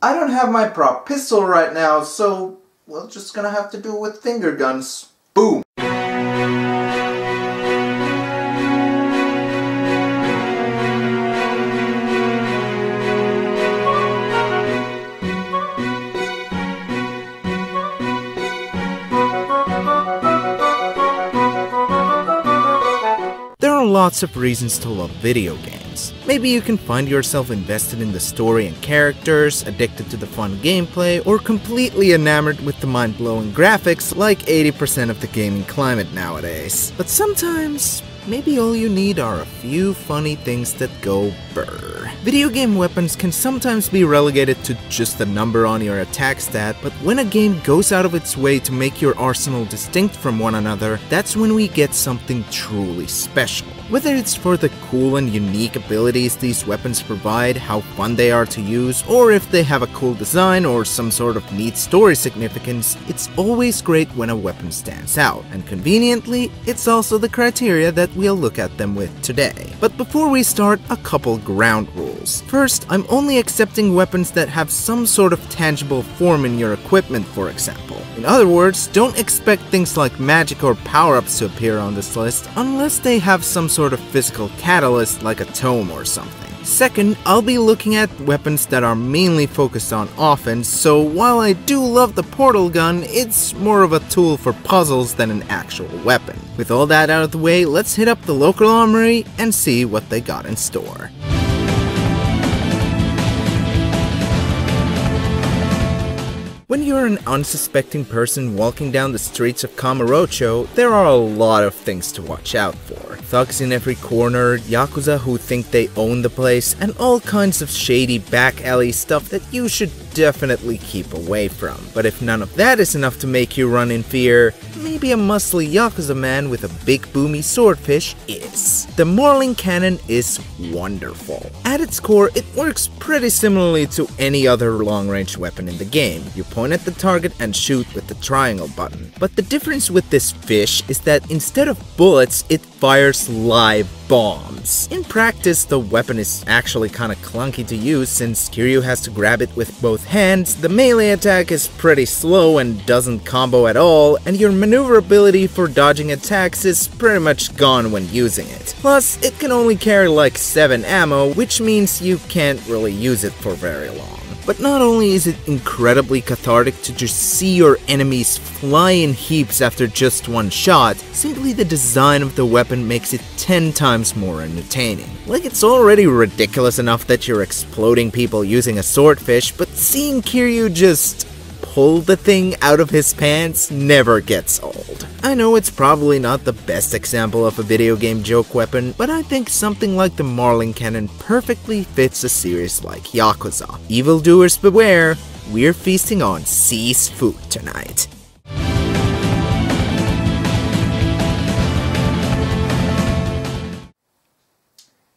I don't have my prop pistol right now, so we're just gonna have to do it with finger guns. Boom! There are lots of reasons to love video games. Maybe you can find yourself invested in the story and characters, addicted to the fun gameplay, or completely enamored with the mind-blowing graphics like 80% of the gaming climate nowadays. But sometimes, maybe all you need are a few funny things that go brrr. Video game weapons can sometimes be relegated to just a number on your attack stat, but when a game goes out of its way to make your arsenal distinct from one another, that's when we get something truly special. Whether it's for the cool and unique abilities these weapons provide, how fun they are to use, or if they have a cool design or some sort of neat story significance, it's always great when a weapon stands out. And conveniently, it's also the criteria that we'll look at them with today. But before we start, a couple ground rules. First, I'm only accepting weapons that have some sort of tangible form in your equipment, for example. In other words, don't expect things like magic or power-ups to appear on this list unless they have some sort of physical catalyst like a tome or something. Second, I'll be looking at weapons that are mainly focused on offense, so while I do love the portal gun, it's more of a tool for puzzles than an actual weapon. With all that out of the way, let's hit up the local armory and see what they got in store. When you're an unsuspecting person walking down the streets of Kamurocho, there are a lot of things to watch out for. Thugs in every corner, yakuza who think they own the place, and all kinds of shady back alley stuff that you should definitely keep away from. But if none of that is enough to make you run in fear, maybe a muscly yakuza man with a big boomy swordfish is. The Marling cannon is wonderful. At its core, it works pretty similarly to any other long-range weapon in the game. You point at the target and shoot with the triangle button. But the difference with this fish is that instead of bullets, it fires live bombs. In practice, the weapon is actually kinda clunky to use since Kiryu has to grab it with both hands, the melee attack is pretty slow and doesn't combo at all, and your maneuverability for dodging attacks is pretty much gone when using it. Plus, it can only carry like 7 ammo, which means you can't really use it for very long. But not only is it incredibly cathartic to just see your enemies fly in heaps after just one shot, simply the design of the weapon makes it 10 times more entertaining. Like, it's already ridiculous enough that you're exploding people using a swordfish, but seeing Kiryu just pull the thing out of his pants never gets old. I know it's probably not the best example of a video game joke weapon, but I think something like the Marling cannon perfectly fits a series like Yakuza. Evildoers beware, we're feasting on C's food tonight.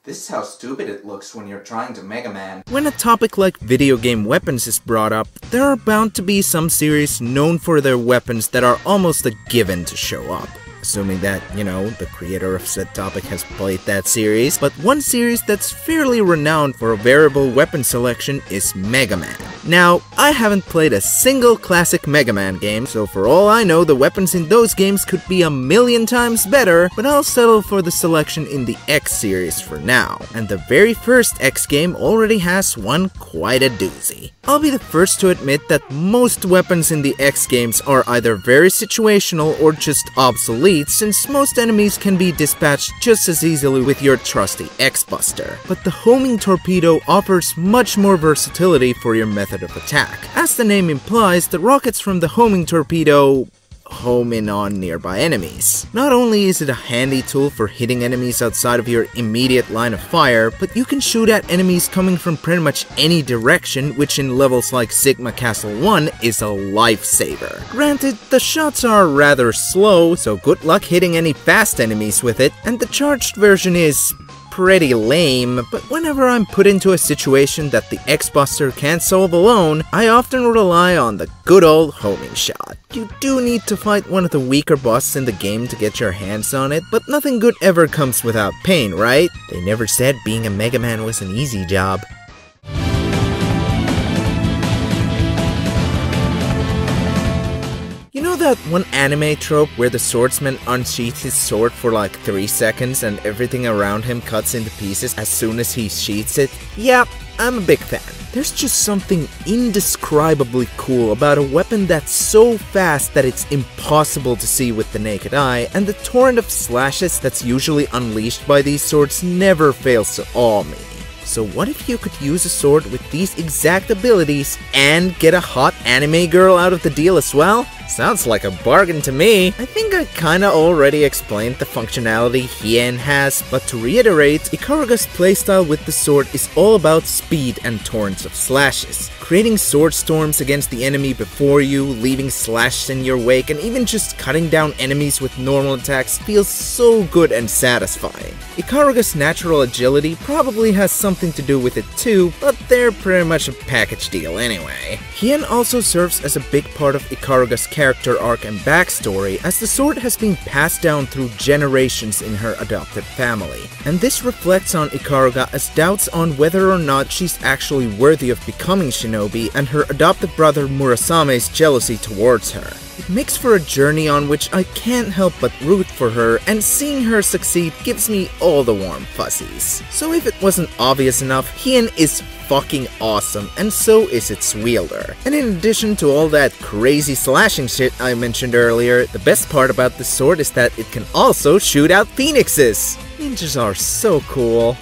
This is how stupid it looks when you're trying to Mega Man. When a topic like video game weapons is brought up, there are bound to be some series known for their weapons that are almost a given to show up. Assuming that, you know, the creator of said topic has played that series. But one series that's fairly renowned for a variable weapon selection is Mega Man. Now, I haven't played a single classic Mega Man game, so for all I know, the weapons in those games could be a million times better, but I'll settle for the selection in the X series for now. And the very first X game already has one quite a doozy. I'll be the first to admit that most weapons in the X games are either very situational or just obsolete, since most enemies can be dispatched just as easily with your trusty X-Buster. But the homing torpedo offers much more versatility for your method of attack. As the name implies, the rockets from the homing torpedo home in on nearby enemies. Not only is it a handy tool for hitting enemies outside of your immediate line of fire, but you can shoot at enemies coming from pretty much any direction, which in levels like Sigma Castle 1 is a lifesaver. Granted, the shots are rather slow, so good luck hitting any fast enemies with it, and the charged version is pretty lame, but whenever I'm put into a situation that the X-Buster can't solve alone, I often rely on the good old homing shot. You do need to fight one of the weaker bosses in the game to get your hands on it, but nothing good ever comes without pain, right? They never said being a Mega Man was an easy job. that one anime trope where the swordsman unsheaths his sword for like 3 seconds and everything around him cuts into pieces as soon as he sheaths it? Yeah, I'm a big fan. There's just something indescribably cool about a weapon that's so fast that it's impossible to see with the naked eye, and the torrent of slashes that's usually unleashed by these swords never fails to awe me. So what if you could use a sword with these exact abilities and get a hot anime girl out of the deal as well? Sounds like a bargain to me. I think I kinda already explained the functionality Hien has, but to reiterate, Ikaruga's playstyle with the sword is all about speed and torrents of slashes. Creating sword storms against the enemy before you, leaving slashes in your wake, and even just cutting down enemies with normal attacks feels so good and satisfying. Ikaruga's natural agility probably has something to do with it too, but they're pretty much a package deal anyway. Hien also serves as a big part of Ikaruga's character arc and backstory, as the sword has been passed down through generations in her adopted family. And this reflects on Ikaruga as doubts on whether or not she's actually worthy of becoming shinobi, and her adopted brother Murasame's jealousy towards her. It makes for a journey on which I can't help but root for her, and seeing her succeed gives me all the warm fuzzies. So if it wasn't obvious enough, Hien is fucking awesome, and so is its wielder. And in addition to all that crazy slashing shit I mentioned earlier, the best part about this sword is that it can also shoot out phoenixes! Ninjas are so cool.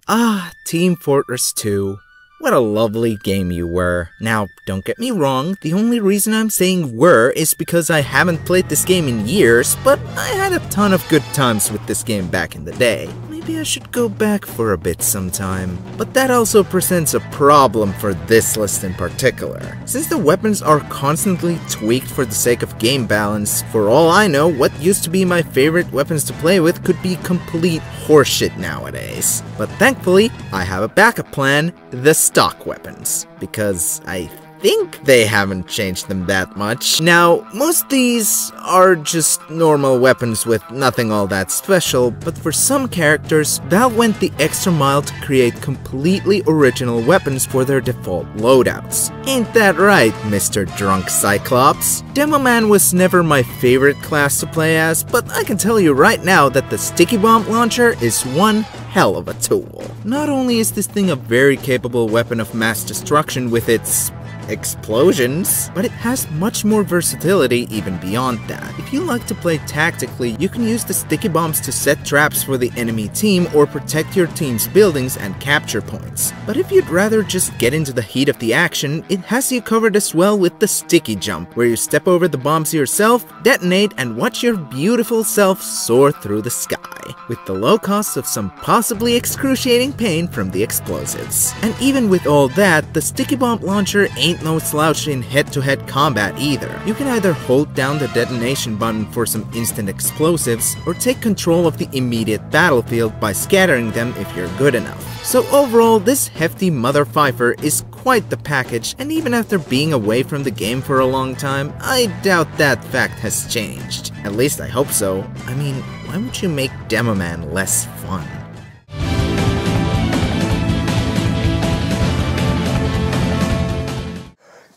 Ah, Team Fortress 2. What a lovely game you were. Now, don't get me wrong, the only reason I'm saying were is because I haven't played this game in years, but I had a ton of good times with this game back in the day. Maybe I should go back for a bit sometime. But that also presents a problem for this list in particular. Since the weapons are constantly tweaked for the sake of game balance, for all I know, what used to be my favorite weapons to play with could be complete horseshit nowadays. But thankfully, I have a backup plan, the stock weapons, because I think they haven't changed them that much. Now, most of these are just normal weapons with nothing all that special, but for some characters, Valve went the extra mile to create completely original weapons for their default loadouts. Ain't that right, Mr. Drunk Cyclops? Demoman was never my favorite class to play as, but I can tell you right now that the Sticky Bomb Launcher is one hell of a tool. Not only is this thing a very capable weapon of mass destruction with its explosions, but it has much more versatility even beyond that. If you like to play tactically, you can use the sticky bombs to set traps for the enemy team or protect your team's buildings and capture points. But if you'd rather just get into the heat of the action, it has you covered as well with the sticky jump, where you step over the bombs yourself, detonate, and watch your beautiful self soar through the sky, with the low cost of some possibly excruciating pain from the explosives. And even with all that, the sticky bomb launcher ain't no slouch in head-to-head combat either. You can either hold down the detonation button for some instant explosives, or take control of the immediate battlefield by scattering them if you're good enough. So overall, this hefty mother fifer is quite the package, and even after being away from the game for a long time, I doubt that fact has changed. At least I hope so. I mean, why would you make Demoman less fun?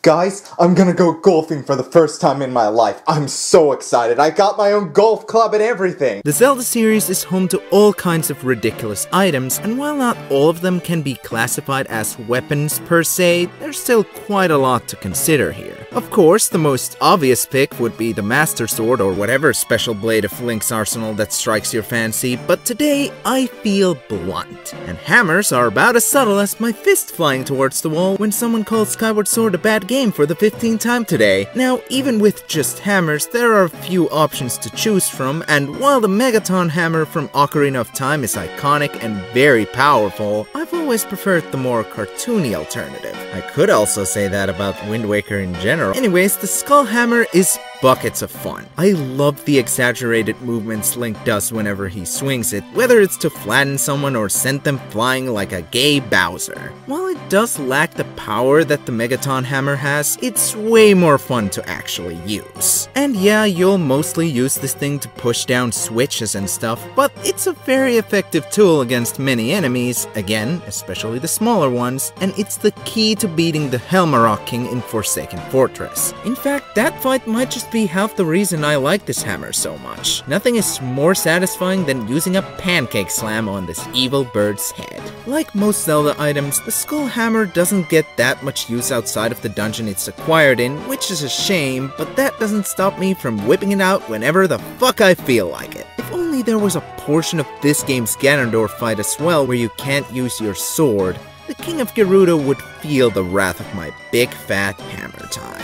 Guys, I'm gonna go golfing for the first time in my life. I'm so excited. I got my own golf club and everything. The Zelda series is home to all kinds of ridiculous items, and while not all of them can be classified as weapons per se, there's still quite a lot to consider here. Of course, the most obvious pick would be the Master Sword or whatever special blade of Link's arsenal that strikes your fancy, but today I feel blunt. And hammers are about as subtle as my fist flying towards the wall when someone calls Skyward Sword a bad game for the 15th time today. Now, even with just hammers, there are a few options to choose from, and while the Megaton hammer from Ocarina of Time is iconic and very powerful, I've always preferred the more cartoony alternative. I could also say that about Wind Waker in general. Anyways, the Skull Hammer is buckets of fun. I love the exaggerated movements Link does whenever he swings it, whether it's to flatten someone or send them flying like a gay Bowser. While it does lack the power that the Megaton Hammer has, it's way more fun to actually use. And yeah, you'll mostly use this thing to push down switches and stuff, but it's a very effective tool against many enemies, again, especially the smaller ones, and it's the key to beating the Helmarok King in Forsaken Fortress. In fact, that fight might just be half the reason I like this hammer so much. Nothing is more satisfying than using a pancake slam on this evil bird's head. Like most Zelda items, the Skull Hammer doesn't get that much use outside of the dungeon it's acquired in, which is a shame, but that doesn't stop me from whipping it out whenever the fuck I feel like it. If only there was a portion of this game's Ganondorf fight as well where you can't use your sword, the King of Gerudo would feel the wrath of my big fat hammer time.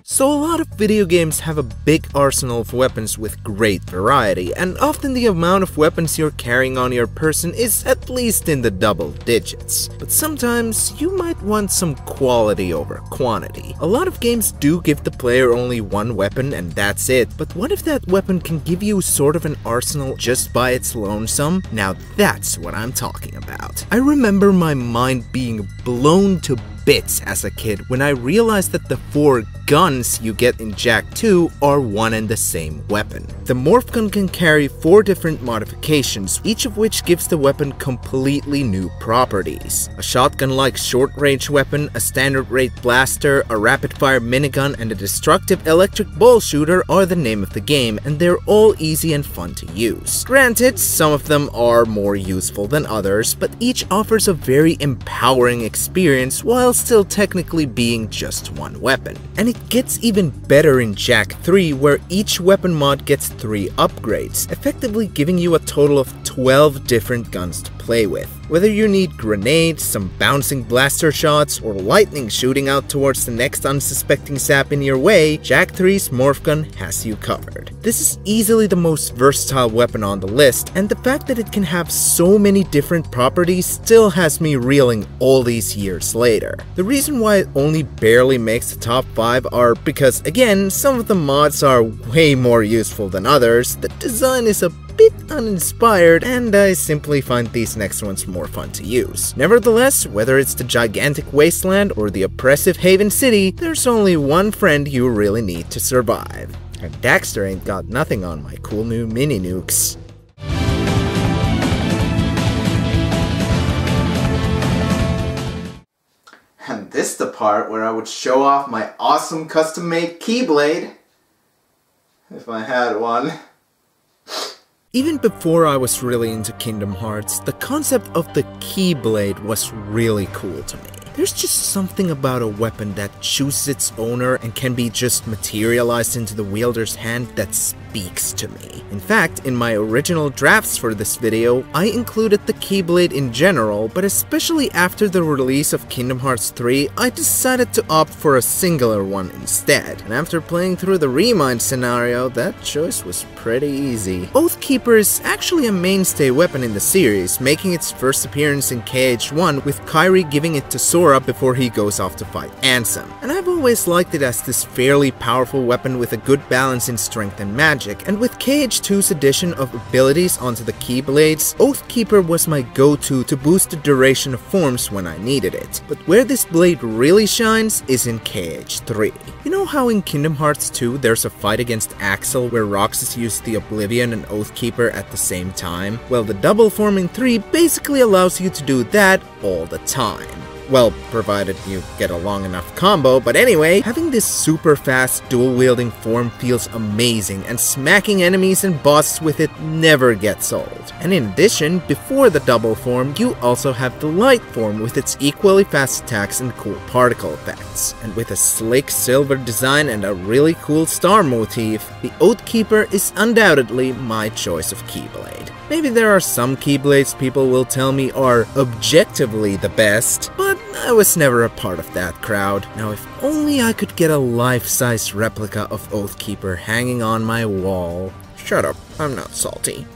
So a lot of video games have a big arsenal of weapons with great variety, and often the amount of weapons you're carrying on your person is at least in the double digits. But sometimes you might want some quality over quantity. A lot of games do give the player only one weapon and that's it, but what if that weapon can give you sort of an arsenal just by its lonesome? Now that's what I'm talking about. I remember my mind being blown to bits as a kid when I realized that the 4 guns you get in Jak 2 are one and the same weapon. The Morph Gun can carry 4 different modifications, each of which gives the weapon completely new properties. A shotgun-like short-range weapon, a standard-rate blaster, a rapid-fire minigun, and a destructive electric ball shooter are the name of the game, and they're all easy and fun to use. Granted, some of them are more useful than others, but each offers a very empowering experience while still technically being just one weapon. And it gets even better in Jak 3, where each weapon mod gets 3 upgrades, effectively giving you a total of 12 different guns to play with. Whether you need grenades, some bouncing blaster shots, or lightning shooting out towards the next unsuspecting sap in your way, Jak 3's Morph Gun has you covered. This is easily the most versatile weapon on the list, and the fact that it can have so many different properties still has me reeling all these years later. The reason why it only barely makes the top 5 are because, again, some of the mods are way more useful than others, the design is a bit uninspired, and I simply find these next ones more fun to use. Nevertheless, whether it's the gigantic wasteland or the oppressive Haven City, there's only one friend you really need to survive. And Daxter ain't got nothing on my cool new mini nukes. And this the part where I would show off my awesome custom-made Keyblade. If I had one. Even before I was really into Kingdom Hearts, the concept of the Keyblade was really cool to me. There's just something about a weapon that chooses its owner and can be just materialized into the wielder's hand that speaks to me. In fact, in my original drafts for this video, I included the Keyblade in general, but especially after the release of Kingdom Hearts 3, I decided to opt for a singular one instead. And after playing through the Remind scenario, that choice was pretty easy. Oathkeeper is actually a mainstay weapon in the series, making its first appearance in KH1 with Kairi giving it to Sora before he goes off to fight Ansem. And I've always liked it as this fairly powerful weapon with a good balance in strength and magic, and with KH2's addition of abilities onto the Keyblades, Oathkeeper was my go-to to boost the duration of forms when I needed it. But where this blade really shines is in KH3. You know how in Kingdom Hearts 2 there's a fight against Axel where Roxas used the Oblivion and Oathkeeper at the same time? Well, the double form in 3 basically allows you to do that all the time. Well, provided you get a long enough combo, but anyway, having this super fast dual-wielding form feels amazing, and smacking enemies and bosses with it never gets old. And in addition, before the double form, you also have the light form with its equally fast attacks and cool particle effects. And with a slick silver design and a really cool star motif, the Oathkeeper is undoubtedly my choice of Keyblade. Maybe there are some Keyblades people will tell me are objectively the best, but I was never a part of that crowd. Now if only I could get a life-size replica of Oathkeeper hanging on my wall. Shut up, I'm not salty.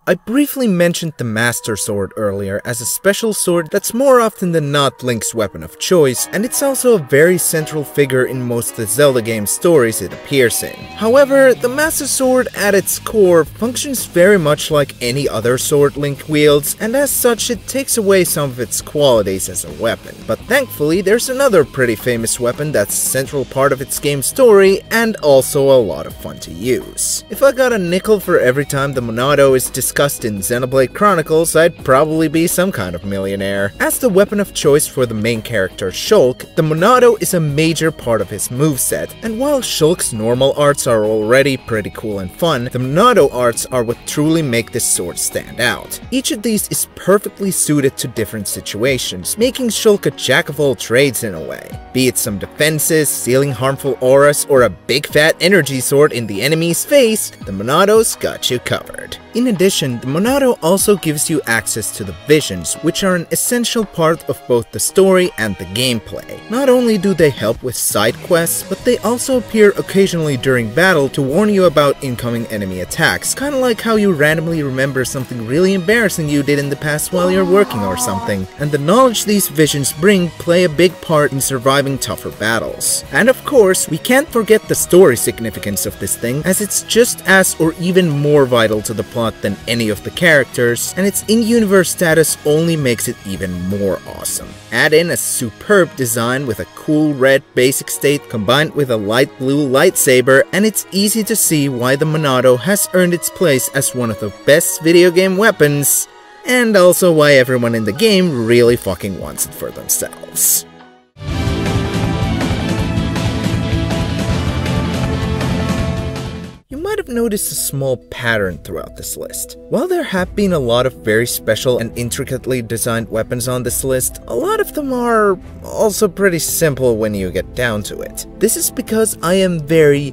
I briefly mentioned the Master Sword earlier as a special sword that's more often than not Link's weapon of choice, and it's also a very central figure in most of the Zelda game stories it appears in. However, the Master Sword at its core functions very much like any other sword Link wields, and as such it takes away some of its qualities as a weapon. But thankfully there's another pretty famous weapon that's a central part of its game story and also a lot of fun to use. If I got a nickel for every time the Monado is discussed in Xenoblade Chronicles, I'd probably be some kind of millionaire. As the weapon of choice for the main character Shulk, the Monado is a major part of his moveset, and while Shulk's normal arts are already pretty cool and fun, the Monado arts are what truly make this sword stand out. Each of these is perfectly suited to different situations, making Shulk a jack of all trades in a way. Be it some defenses, sealing harmful auras, or a big fat energy sword in the enemy's face, the Monado's got you covered. In addition, the Monado also gives you access to the visions, which are an essential part of both the story and the gameplay. Not only do they help with side quests, but they also appear occasionally during battle to warn you about incoming enemy attacks, kinda like how you randomly remember something really embarrassing you did in the past while you're working or something. And the knowledge these visions bring play a big part in surviving tougher battles. And of course, we can't forget the story significance of this thing, as it's just as or even more vital to the plot than any of the characters, and its in-universe status only makes it even more awesome. Add in a superb design with a cool red basic state combined with a light blue lightsaber, and it's easy to see why the Monado has earned its place as one of the best video game weapons, and also why everyone in the game really fucking wants it for themselves. You might have noticed a small pattern throughout this list. While there have been a lot of very special and intricately designed weapons on this list, a lot of them are also pretty simple when you get down to it. This is because I am very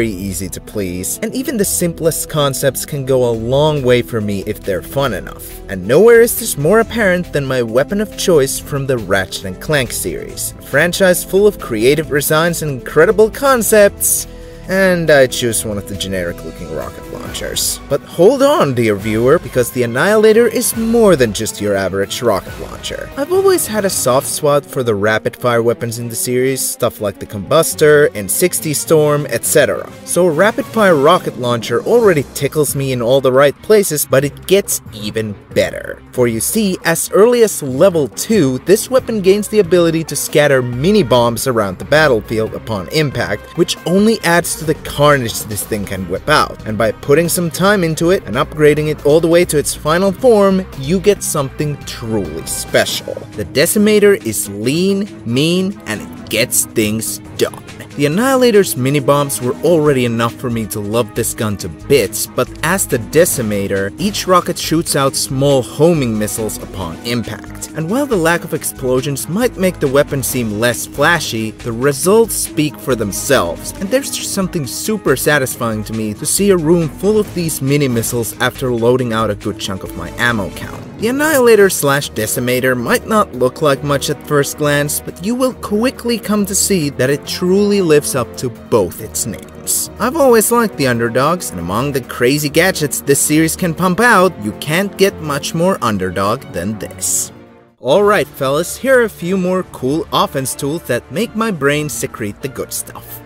easy to please, and even the simplest concepts can go a long way for me if they're fun enough. And nowhere is this more apparent than my weapon of choice from the Ratchet & Clank series, a franchise full of creative designs and incredible concepts. And I choose one of the generic looking rocket launchers. But hold on, dear viewer, because the Annihilator is more than just your average rocket launcher. I've always had a soft spot for the rapid fire weapons in the series, stuff like the Combustor, N60 Storm, etc. So a rapid fire rocket launcher already tickles me in all the right places, but it gets even better. For you see, as early as level 2, this weapon gains the ability to scatter mini bombs around the battlefield upon impact, which only adds to the carnage this thing can whip out, and by putting some time into it and upgrading it all the way to its final form, you get something truly special. The Decimator is lean, mean, and it gets things done. The Annihilator's mini-bombs were already enough for me to love this gun to bits, but as the Decimator, each rocket shoots out small homing missiles upon impact. And while the lack of explosions might make the weapon seem less flashy, the results speak for themselves, and there's just something super satisfying to me to see a room full of these mini-missiles after loading out a good chunk of my ammo count. The Annihilator/Decimator might not look like much at first glance, but you will quickly come to see that it truly lives up to both its names. I've always liked the underdogs, and among the crazy gadgets this series can pump out, you can't get much more underdog than this. Alright fellas, here are a few more cool offense tools that make my brain secrete the good stuff.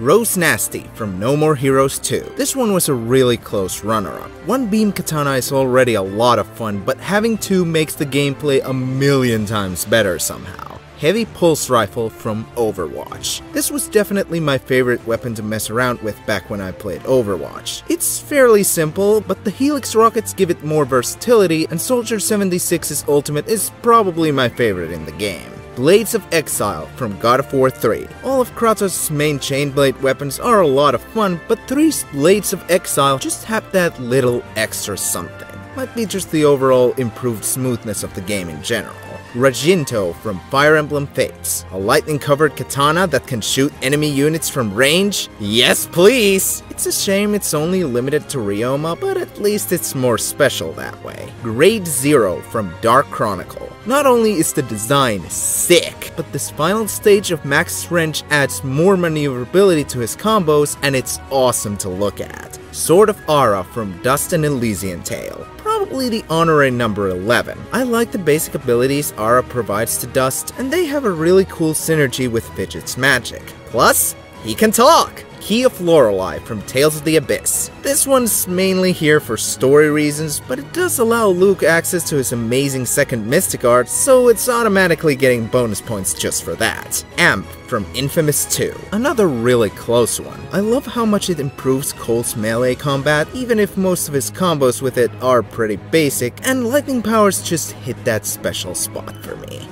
Rose Nasty from No More Heroes 2. This one was a really close runner-up. One beam katana is already a lot of fun, but having two makes the gameplay a million times better somehow. Heavy Pulse Rifle from Overwatch. This was definitely my favorite weapon to mess around with back when I played Overwatch. It's fairly simple, but the Helix rockets give it more versatility, and Soldier 76's ultimate is probably my favorite in the game. Blades of Exile from God of War 3. All of Kratos' main chainblade weapons are a lot of fun, but 3's Blades of Exile just have that little extra something. Might be just the overall improved smoothness of the game in general. Rajinto from Fire Emblem Fates, a lightning-covered katana that can shoot enemy units from range? Yes, please! It's a shame it's only limited to Ryoma, but at least it's more special that way. Grade 0 from Dark Chronicle. Not only is the design sick, but this final stage of Max's wrench adds more maneuverability to his combos, and it's awesome to look at. Sword of Ara from Dust and Elysian Tale. Probably the honorary number 11. I like the basic abilities Ara provides to Dust, and they have a really cool synergy with Fidget's magic. Plus, he can talk! Key of Lorelei from Tales of the Abyss. This one's mainly here for story reasons, but it does allow Luke access to his amazing second Mystic Art, so it's automatically getting bonus points just for that. Amp from Infamous 2. Another really close one. I love how much it improves Cole's melee combat, even if most of his combos with it are pretty basic, and lightning powers just hit that special spot for me.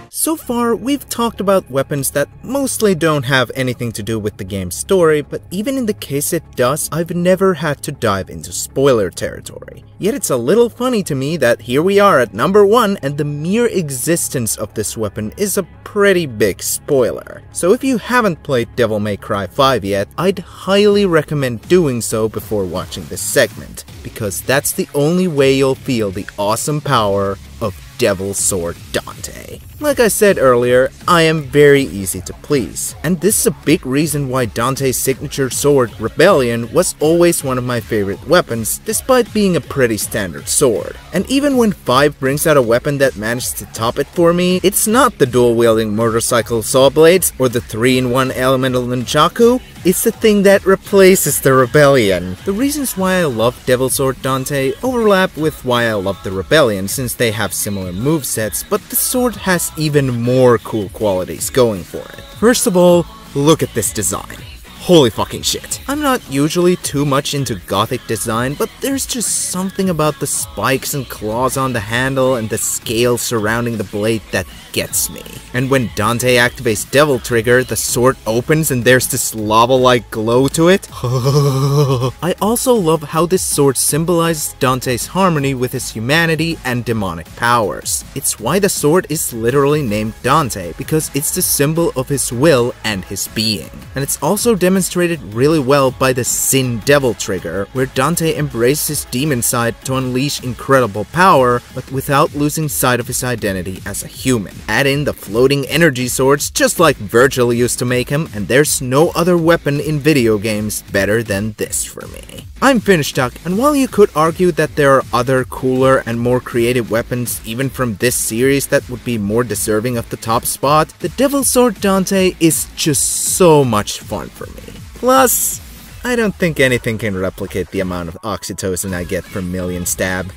So far, we've talked about weapons that mostly don't have anything to do with the game's story, but even in the case it does, I've never had to dive into spoiler territory. Yet it's a little funny to me that here we are at number 1 and the mere existence of this weapon is a pretty big spoiler. So if you haven't played Devil May Cry 5 yet, I'd highly recommend doing so before watching this segment, because that's the only way you'll feel the awesome power of Devil Sword Dante. Like I said earlier, I am very easy to please, and this is a big reason why Dante's signature sword, Rebellion, was always one of my favorite weapons, despite being a pretty standard sword. And even when 5 brings out a weapon that managed to top it for me, it's not the dual-wielding motorcycle saw blades or the 3-in-1 elemental nunchaku, it's the thing that replaces the Rebellion. The reasons why I love Devil Sword Dante overlap with why I love the Rebellion, since they have similar movesets, but the sword has even more cool qualities going for it. First of all, look at this design. Holy fucking shit. I'm not usually too much into gothic design, but there's just something about the spikes and claws on the handle and the scale surrounding the blade that gets me. And when Dante activates Devil Trigger, the sword opens and there's this lava-like glow to it. I also love how this sword symbolizes Dante's harmony with his humanity and demonic powers. It's why the sword is literally named Dante, because it's the symbol of his will and his being. And it's also demonstrated really well by the Sin Devil Trigger, where Dante embraces his demon side to unleash incredible power, but without losing sight of his identity as a human. Add in the floating energy swords just like Virgil used to make him, and there's no other weapon in video games better than this for me. I'm FinnishDuck, and while you could argue that there are other cooler and more creative weapons even from this series that would be more deserving of the top spot, the Devil Sword Dante is just so much fun for me. Plus, I don't think anything can replicate the amount of oxytocin I get from Million Stab.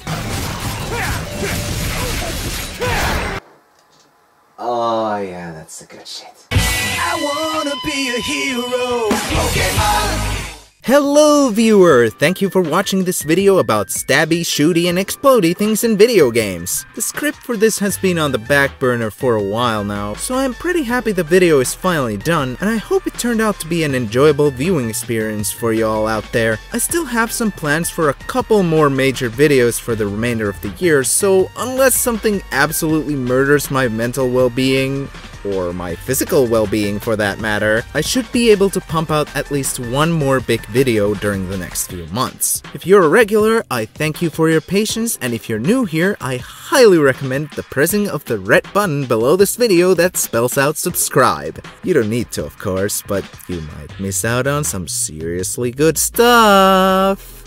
Oh yeah, that's the good shit. I wanna be a hero. Pokemon! Hello viewer! Thank you for watching this video about stabby, shooty, and explodey things in video games. The script for this has been on the back burner for a while now, so I'm pretty happy the video is finally done, and I hope it turned out to be an enjoyable viewing experience for you all out there. I still have some plans for a couple more major videos for the remainder of the year, so unless something absolutely murders my mental well-being, or my physical well-being for that matter, I should be able to pump out at least one more big video during the next few months. If you're a regular, I thank you for your patience, and if you're new here, I highly recommend the pressing of the red button below this video that spells out subscribe. You don't need to, of course, but you might miss out on some seriously good stuff.